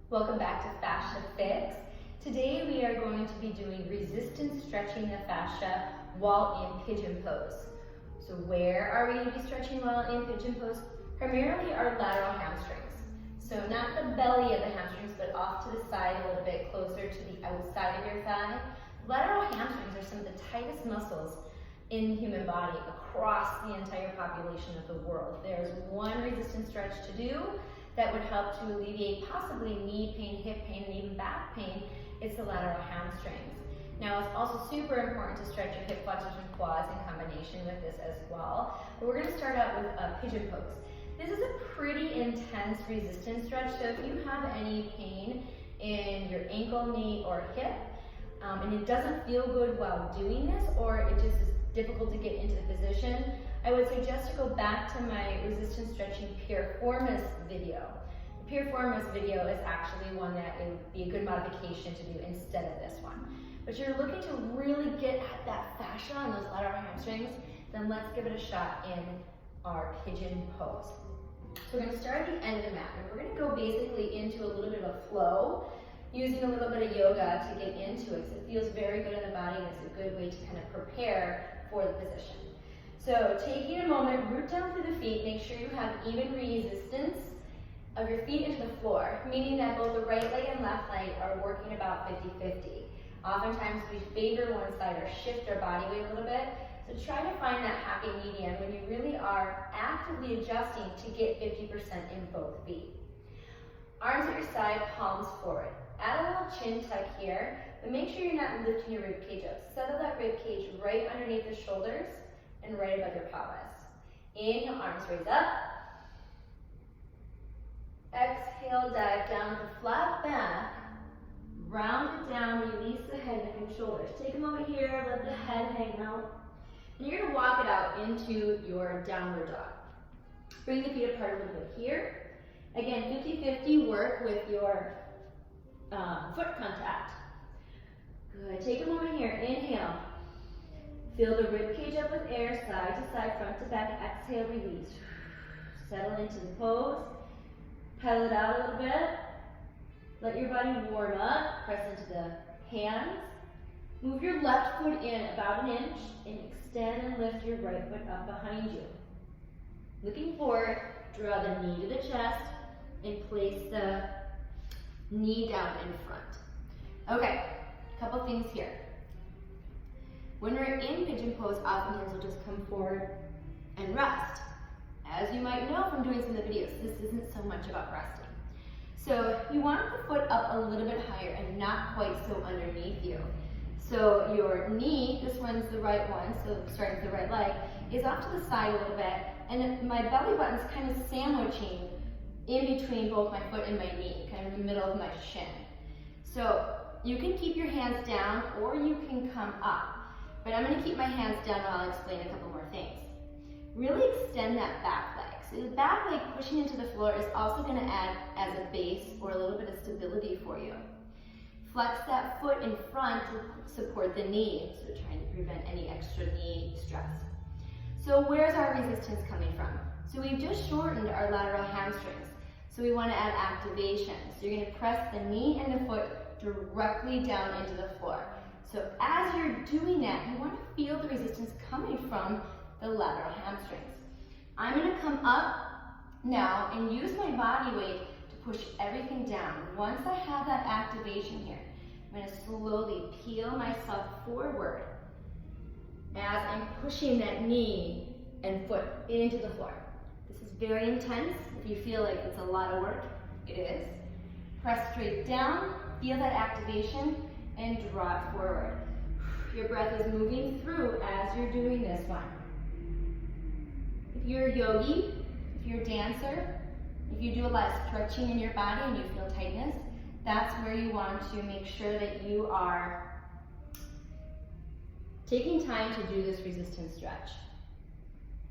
Welcome back to Fascia Fix. Today we are going to be doing resistance stretching the fascia while in pigeon pose. So where are we going to be stretching while in pigeon pose? Primarily our lateral hamstrings. So not the belly of the hamstrings, but off to the side a little bit closer to the outside of your thigh. Lateral hamstrings are some of the tightest muscles in the human body across the entire population of the world. There's one resistance stretch to do that would help to alleviate possibly knee pain, hip pain, and even back pain. It's the lateral hamstrings. Now it's also super important to stretch your hip flexors and quads in combination with this as well. But we're going to start out with a pigeon pose. This is a pretty intense resistance stretch, so if you have any pain in your ankle, knee, or hip, and it doesn't feel good while doing this, or it just is difficult to get into the position, I would suggest to go back to my resistance stretching piriformis video. The piriformis video is actually one that it would be a good modification to do instead of this one. But you're looking to really get at that fascia and those lateral hamstrings, then let's give it a shot in our pigeon pose. So we're going to start at the end of the mat, and we're going to go basically into a little bit of a flow, using a little bit of yoga to get into it, because it feels very good in the body and it's a good way to kind of prepare for the position. So taking a moment, root down through the feet, make sure you have even resistance of your feet into the floor, meaning that both the right leg and left leg are working about 50-50. Oftentimes we favor one side or shift our body weight a little bit, so try to find that happy medium when you really are actively adjusting to get 50% in both feet. Arms at your side, palms forward. Add a little chin tuck here, but make sure you're not lifting your rib cage up. Settle that rib cage right underneath the shoulders and right above your pelvis. Inhale, arms raise up. Exhale, dive down with a flat back. Round it down, release the head, neck, and shoulders. Take a moment here, let the head hang out. And you're going to walk it out into your downward dog. Bring the feet apart a little bit here. Again, 50-50 work with your foot contact. Good. Take a moment here. Inhale. Fill the rib cage up with air, side to side, front to back. Exhale, release. Settle into the pose. Pedal it out a little bit. Let your body warm up. Press into the hands. Move your left foot in about an inch and extend and lift your right foot up behind you. Looking forward, draw the knee to the chest and place the knee down in front. Okay, a couple things here. When we're in pigeon pose, oftentimes we'll just come forward and rest. As you might know from doing some of the videos, this isn't so much about resting. So you want the foot up a little bit higher and not quite so underneath you. So your knee, this one's the right one, so starting with the right leg, is off to the side a little bit, and my belly button's kind of sandwiching in between both my foot and my knee, kind of in the middle of my shin. So you can keep your hands down or you can come up. But I'm going to keep my hands down while I'll explain a couple more things. Really extend that back leg. So the back leg pushing into the floor is also going to add as a base or a little bit of stability for you. Flex that foot in front to support the knee, so trying to prevent any extra knee stress. So where's our resistance coming from? So we've just shortened our lateral hamstrings. So we want to add activation. So you're going to press the knee and the foot directly down into the floor. So as you're doing that, you want to feel the resistance coming from the lateral hamstrings. I'm going to come up now and use my body weight to push everything down. Once I have that activation here, I'm going to slowly peel myself forward as I'm pushing that knee and foot into the floor. This is very intense. If you feel like it's a lot of work, it is. Press straight down, feel that activation, and draw it forward. Your breath is moving through as you're doing this one. If you're a yogi, if you're a dancer, if you do a lot of stretching in your body and you feel tightness, that's where you want to make sure that you are taking time to do this resistance stretch.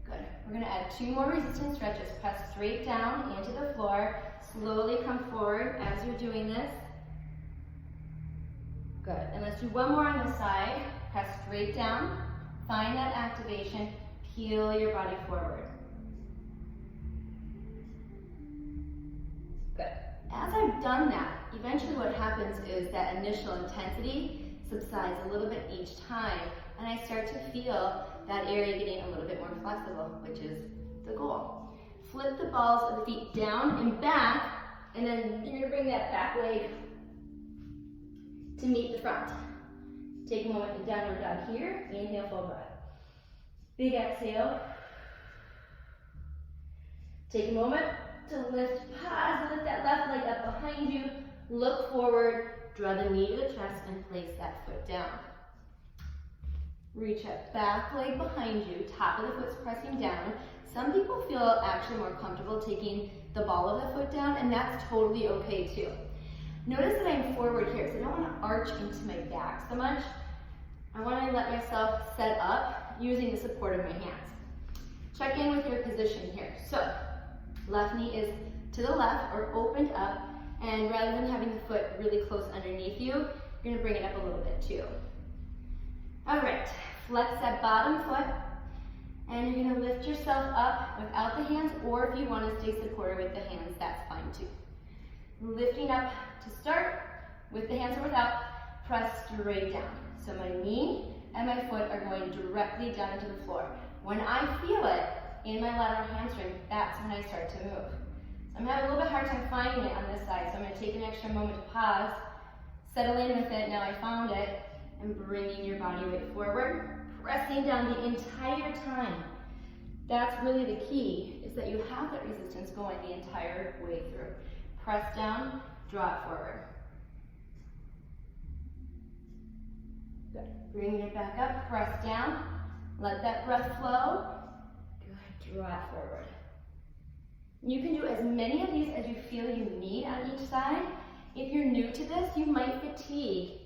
Good. We're going to add 2 more resistance stretches. Press straight down into the floor. Slowly come forward as you're doing this. Good. And let's do 1 more on the side. Press straight down. Find that activation. Peel your body forward. Good. As I've done that, eventually what happens is that initial intensity subsides a little bit each time, and I start to feel that area getting a little bit more flexible, which is the goal. Flip the balls of the feet down and back, and then you're gonna bring that back leg to meet the front. Take a moment in downward dog here. Inhale, full breath. Big exhale. Take a moment to lift, pause, lift that left leg up behind you. Look forward, draw the knee to the chest, and place that foot down. Reach up, back leg behind you, top of the foot's pressing down. Some people feel actually more comfortable taking the ball of the foot down, and that's totally okay too. Notice that I'm forward here, so I don't want to arch into my back so much. I want to let myself set up using the support of my hands. Check in with your position here. So, left knee is to the left or opened up, and rather than having the foot really close underneath you, you're going to bring it up a little bit too. All right, flex that bottom foot, and you're going to lift yourself up without the hands, or if you want to stay supported with the hands, that's fine too. Lifting up to start, with the hands or without, press straight down. So my knee and my foot are going directly down into the floor. When I feel it in my lateral hamstring, that's when I start to move. So I'm having a little bit hard time finding it on this side, so I'm going to take an extra moment to pause, settle in with it, now I found it, and bringing your body weight forward, pressing down the entire time. That's really the key, is that you have that resistance going the entire way through. Press down, draw it forward. Good. Bringing it back up, press down, let that breath flow. Good, draw it forward. You can do as many of these as you feel you need on each side. If you're new to this, you might fatigue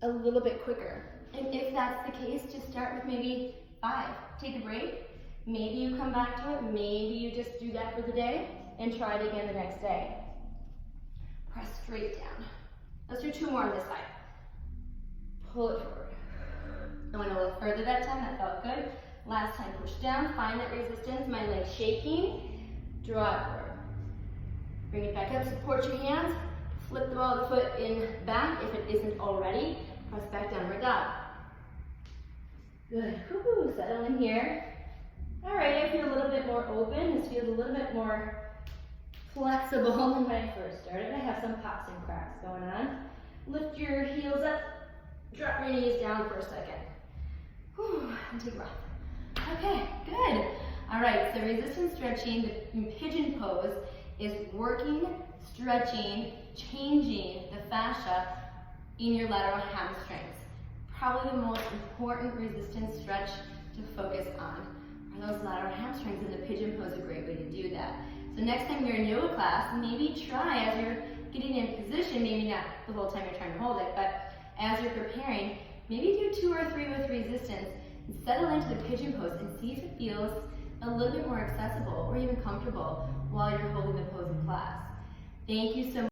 a little bit quicker. And if that's the case, just start with maybe 5. Take a break. Maybe you come back to it. Maybe you just do that for the day and try it again the next day. Press straight down. Let's do 2 more on this side. Pull it forward. I went a little further that time. That felt good. Last time, push down. Find that resistance. My leg shaking. Draw it forward. Bring it back up. Support your hands. Flip the ball of the foot in back if it isn't already. Press back downward dog. Good. Woo-hoo. Settle in here. All right, I feel a little bit more open. This feels a little bit more flexible than when I first started. I have some pops and cracks going on. Lift your heels up. Drop your knees down for a second. Whew, and take a breath. Okay, good. All right, so resistance stretching, the pigeon pose, is working, stretching, changing the fascia in your lateral hamstrings. Probably the most important resistance stretch to focus on are those lateral hamstrings, and the pigeon pose is a great way to do that. So next time you're in yoga class, maybe try as you're getting in position, maybe not the whole time you're trying to hold it, but as you're preparing, maybe do 2 or 3 with resistance and settle into the pigeon pose and see if it feels a little bit more accessible or even comfortable while you're holding the pose in class. Thank you so much.